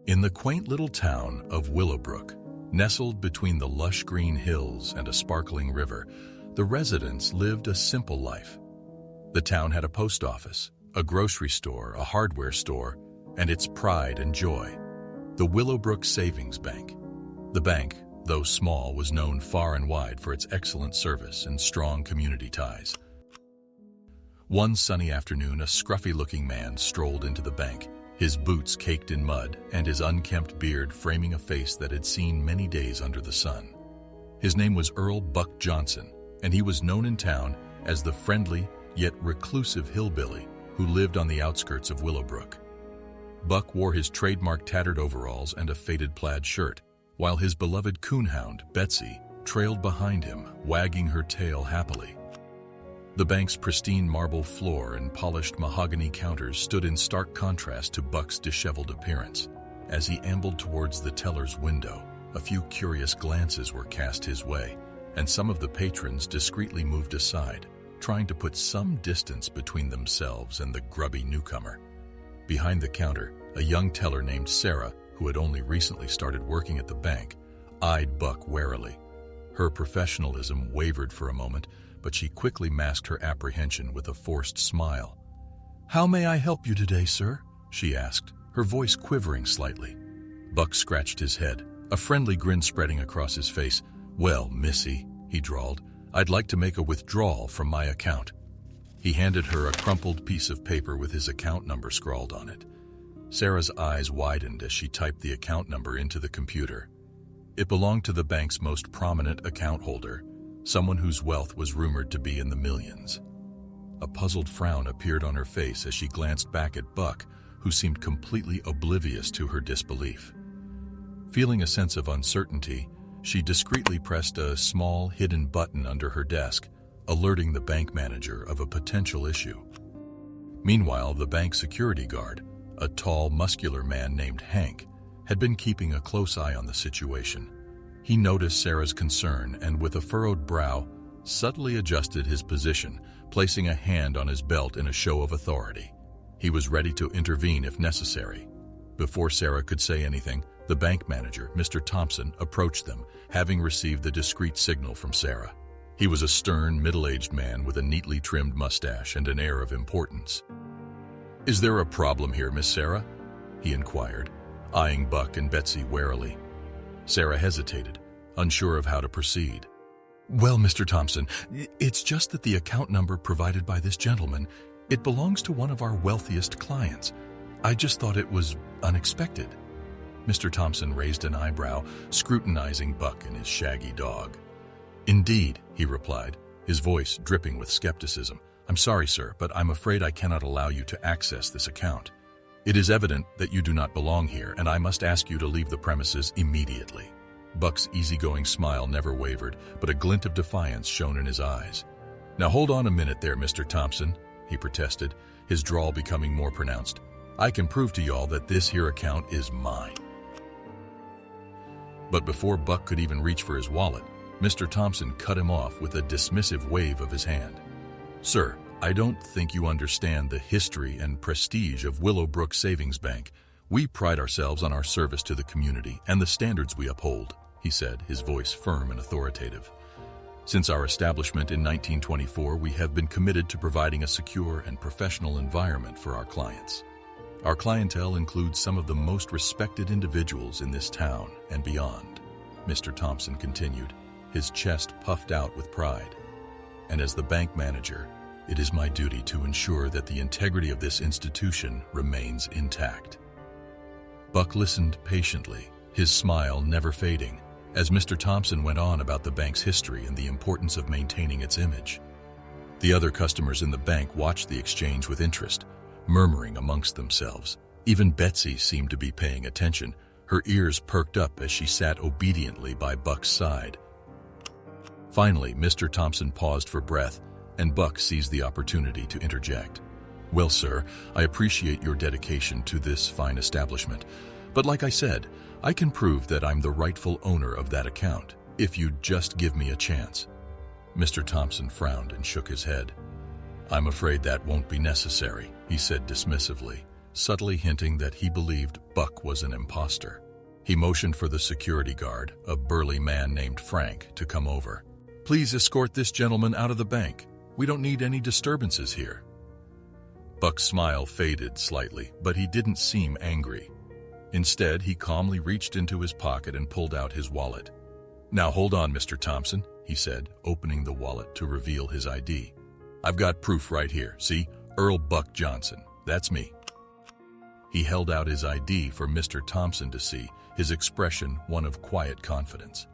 In the quaint little town of Willowbrook, nestled between the lush green hills and a sparkling river, the residents lived a simple life. The town had a post office, a grocery store, a hardware store, and its pride and joy, the Willowbrook Savings Bank. The bank, though small, was known far and wide for its excellent service and strong community ties. One sunny afternoon, a scruffy-looking man strolled into the bank, his boots caked in mud and his unkempt beard framing a face that had seen many days under the sun. His name was Earl Buck Johnson, and he was known in town as the friendly yet reclusive hillbilly who lived on the outskirts of Willowbrook. Buck wore his trademark tattered overalls and a faded plaid shirt, while his beloved coonhound, Betsy, trailed behind him, wagging her tail happily. The bank's pristine marble floor and polished mahogany counters stood in stark contrast to Buck's disheveled appearance. As he ambled towards the teller's window, a few curious glances were cast his way, and some of the patrons discreetly moved aside, trying to put some distance between themselves and the grubby newcomer. Behind the counter, a young teller named Sarah, who had only recently started working at the bank, eyed Buck warily. Her professionalism wavered for a moment, but she quickly masked her apprehension with a forced smile. "How may I help you today, sir?" she asked, her voice quivering slightly. Buck scratched his head, a friendly grin spreading across his face. "Well, missy," he drawled, "I'd like to make a withdrawal from my account." He handed her a crumpled piece of paper with his account number scrawled on it. Sarah's eyes widened as she typed the account number into the computer. It belonged to the bank's most prominent account holder, someone whose wealth was rumored to be in the millions. A puzzled frown appeared on her face as she glanced back at Buck, who seemed completely oblivious to her disbelief. Feeling a sense of uncertainty, she discreetly pressed a small, hidden button under her desk, alerting the bank manager of a potential issue. Meanwhile, the bank security guard, a tall, muscular man named Hank, had been keeping a close eye on the situation. He noticed Sarah's concern and, with a furrowed brow, subtly adjusted his position, placing a hand on his belt in a show of authority. He was ready to intervene if necessary. Before Sarah could say anything, the bank manager, Mr. Thompson, approached them, having received the discreet signal from Sarah. He was a stern, middle-aged man with a neatly trimmed mustache and an air of importance. "Is there a problem here, Miss Sarah?" he inquired, eyeing Buck and Betsy warily. Sarah hesitated, unsure of how to proceed. "Well, Mr. Thompson, it's just that the account number provided by this gentleman, it belongs to one of our wealthiest clients. I just thought it was unexpected." Mr. Thompson raised an eyebrow, scrutinizing Buck and his shaggy dog. "Indeed," he replied, his voice dripping with skepticism. "I'm sorry, sir, but I'm afraid I cannot allow you to access this account. It is evident that you do not belong here, and I must ask you to leave the premises immediately." Buck's easygoing smile never wavered, but a glint of defiance shone in his eyes. "Now hold on a minute there, Mr. Thompson," he protested, his drawl becoming more pronounced. "I can prove to y'all that this here account is mine." But before Buck could even reach for his wallet, Mr. Thompson cut him off with a dismissive wave of his hand. "Sir, I don't think you understand the history and prestige of Willowbrook Savings Bank. We pride ourselves on our service to the community and the standards we uphold," he said, his voice firm and authoritative. "Since our establishment in 1924, we have been committed to providing a secure and professional environment for our clients. Our clientele includes some of the most respected individuals in this town and beyond," Mr. Thompson continued, his chest puffed out with pride. "And as the bank manager, it is my duty to ensure that the integrity of this institution remains intact." Buck listened patiently, his smile never fading, as Mr. Thompson went on about the bank's history and the importance of maintaining its image. The other customers in the bank watched the exchange with interest, murmuring amongst themselves. Even Betsy seemed to be paying attention, her ears perked up as she sat obediently by Buck's side. Finally, Mr. Thompson paused for breath, and Buck seized the opportunity to interject. "Well, sir, I appreciate your dedication to this fine establishment, but like I said, I can prove that I'm the rightful owner of that account, if you'd just give me a chance." Mr. Thompson frowned and shook his head. "I'm afraid that won't be necessary," he said dismissively, subtly hinting that he believed Buck was an imposter. He motioned for the security guard, a burly man named Frank, to come over. "Please escort this gentleman out of the bank. We don't need any disturbances here." Buck's smile faded slightly, but he didn't seem angry. Instead, he calmly reached into his pocket and pulled out his wallet. "Now hold on, Mr. Thompson," he said, opening the wallet to reveal his ID. "I've got proof right here. See? Earl Buck Johnson. That's me." He held out his ID for Mr. Thompson to see, his expression one of quiet confidence.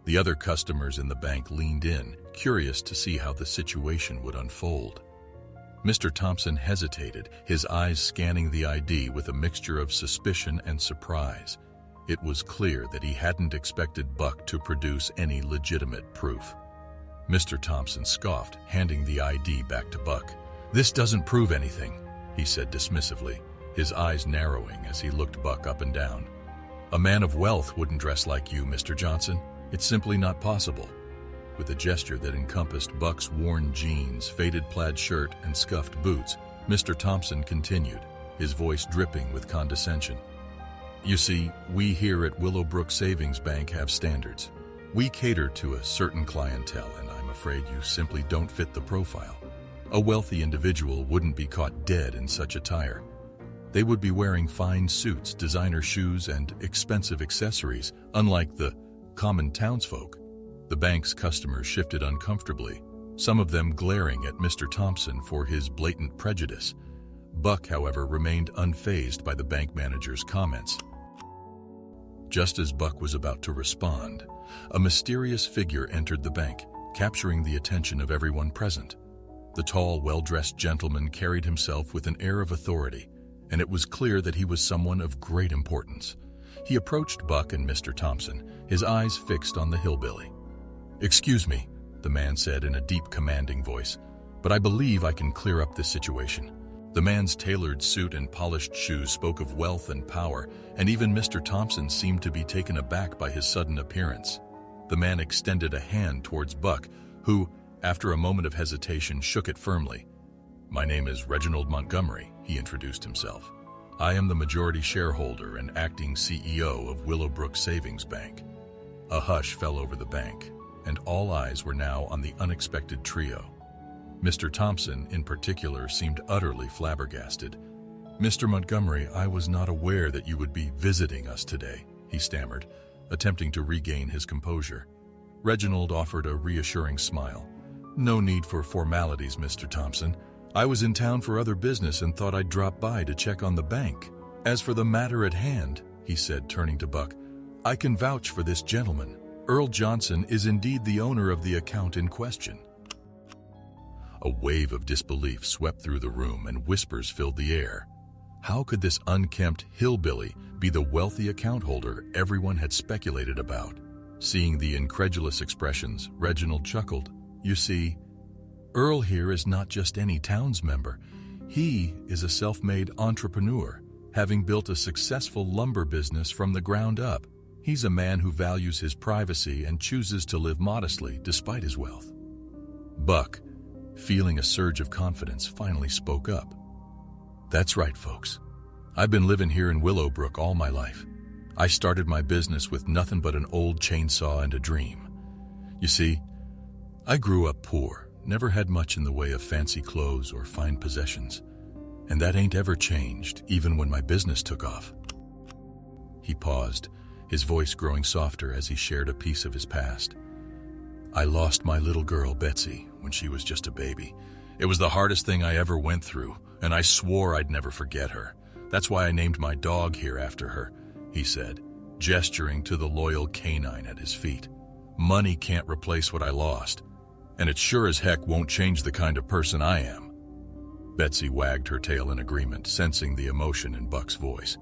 The other customers in the bank leaned in, curious to see how the situation would unfold. Mr. Thompson hesitated, his eyes scanning the ID with a mixture of suspicion and surprise. It was clear that he hadn't expected Buck to produce any legitimate proof. Mr. Thompson scoffed, handing the ID back to Buck. "This doesn't prove anything," he said dismissively, his eyes narrowing as he looked Buck up and down. "A man of wealth wouldn't dress like you, Mr. Johnson. It's simply not possible." With a gesture that encompassed Buck's worn jeans, faded plaid shirt, and scuffed boots, Mr. Thompson continued, his voice dripping with condescension. "You see, we here at Willowbrook Savings Bank have standards. We cater to a certain clientele, and I'm afraid you simply don't fit the profile. A wealthy individual wouldn't be caught dead in such attire. They would be wearing fine suits, designer shoes, and expensive accessories, unlike the common townsfolk." The bank's customers shifted uncomfortably, some of them glaring at Mr. Thompson for his blatant prejudice. Buck, however, remained unfazed by the bank manager's comments. Just as Buck was about to respond, a mysterious figure entered the bank, capturing the attention of everyone present. The tall, well-dressed gentleman carried himself with an air of authority, and it was clear that he was someone of great importance. He approached Buck and Mr. Thompson, his eyes fixed on the hillbilly. "Excuse me," the man said in a deep, commanding voice, "but I believe I can clear up this situation." The man's tailored suit and polished shoes spoke of wealth and power, and even Mr. Thompson seemed to be taken aback by his sudden appearance. The man extended a hand towards Buck, who, after a moment of hesitation, shook it firmly. "My name is Reginald Montgomery," he introduced himself. "I am the majority shareholder and acting CEO of Willowbrook Savings Bank." A hush fell over the bank, and all eyes were now on the unexpected trio. Mr. Thompson, in particular, seemed utterly flabbergasted. "Mr. Montgomery, I was not aware that you would be visiting us today," he stammered, attempting to regain his composure. Reginald offered a reassuring smile. "No need for formalities, Mr. Thompson. I was in town for other business and thought I'd drop by to check on the bank. As for the matter at hand," he said, turning to Buck, "I can vouch for this gentleman. Earl Johnson is indeed the owner of the account in question." A wave of disbelief swept through the room and whispers filled the air. How could this unkempt hillbilly be the wealthy account holder everyone had speculated about? Seeing the incredulous expressions, Reginald chuckled. "You see, Earl here is not just any towns member. He is a self-made entrepreneur, having built a successful lumber business from the ground up. He's a man who values his privacy and chooses to live modestly despite his wealth." Buck, feeling a surge of confidence, finally spoke up. "That's right, folks. I've been living here in Willowbrook all my life. I started my business with nothing but an old chainsaw and a dream. You see, I grew up poor, never had much in the way of fancy clothes or fine possessions, and that ain't ever changed, even when my business took off." He paused, his voice growing softer as he shared a piece of his past. "I lost my little girl, Betsy, when she was just a baby. It was the hardest thing I ever went through, and I swore I'd never forget her. That's why I named my dog here after her," he said, gesturing to the loyal canine at his feet. "Money can't replace what I lost, and it sure as heck won't change the kind of person I am." Betsy wagged her tail in agreement, sensing the emotion in Buck's voice.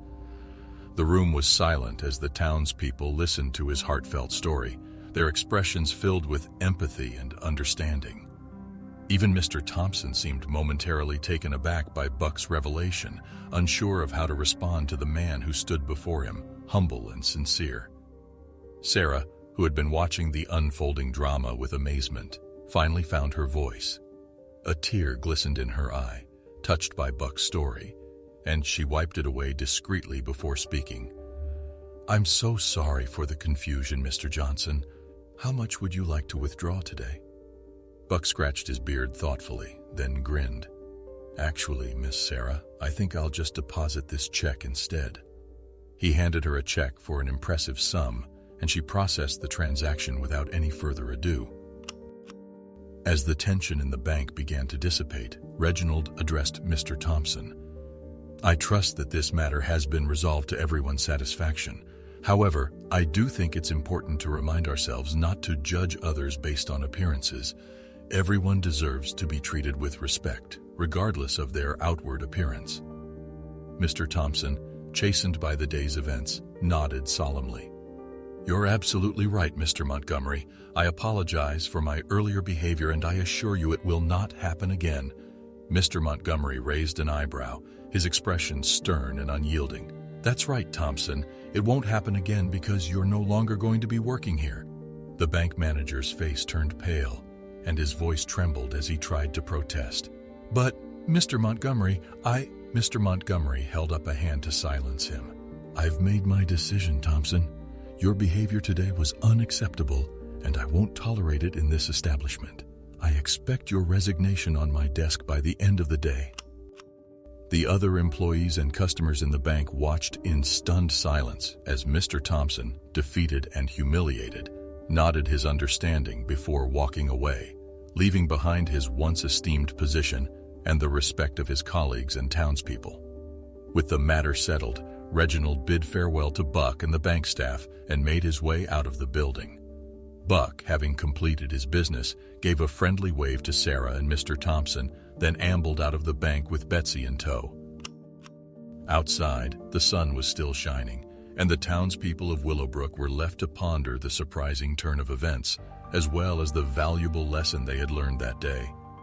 The room was silent as the townspeople listened to his heartfelt story, their expressions filled with empathy and understanding. Even Mr. Thompson seemed momentarily taken aback by Buck's revelation, unsure of how to respond to the man who stood before him, humble and sincere. Sarah, who had been watching the unfolding drama with amazement, finally found her voice. A tear glistened in her eye, touched by Buck's story, and she wiped it away discreetly before speaking. "I'm so sorry for the confusion, Mr. Johnson. How much would you like to withdraw today?" Buck scratched his beard thoughtfully, then grinned. "Actually, Miss Sarah, I think I'll just deposit this check instead." He handed her a check for an impressive sum, and she processed the transaction without any further ado. As the tension in the bank began to dissipate, Reginald addressed Mr. Thompson. "I trust that this matter has been resolved to everyone's satisfaction. However, I do think it's important to remind ourselves not to judge others based on appearances. Everyone deserves to be treated with respect, regardless of their outward appearance." Mr. Thompson, chastened by the day's events, nodded solemnly. "You're absolutely right, Mr. Montgomery. I apologize for my earlier behavior, and I assure you it will not happen again." Mr. Montgomery raised an eyebrow, his expression stern and unyielding. "That's right, Thompson. It won't happen again because you're no longer going to be working here." The bank manager's face turned pale, and his voice trembled as he tried to protest. "But, Mr. Montgomery, Mr. Montgomery held up a hand to silence him. "I've made my decision, Thompson. Your behavior today was unacceptable, and I won't tolerate it in this establishment. I expect your resignation on my desk by the end of the day." The other employees and customers in the bank watched in stunned silence as Mr. Thompson, defeated and humiliated, nodded his understanding before walking away, leaving behind his once esteemed position and the respect of his colleagues and townspeople. With the matter settled, Reginald bid farewell to Buck and the bank staff and made his way out of the building. Buck, having completed his business, gave a friendly wave to Sarah and Mr. Thompson, then ambled out of the bank with Betsy in tow. Outside, the sun was still shining, and the townspeople of Willowbrook were left to ponder the surprising turn of events, as well as the valuable lesson they had learned that day.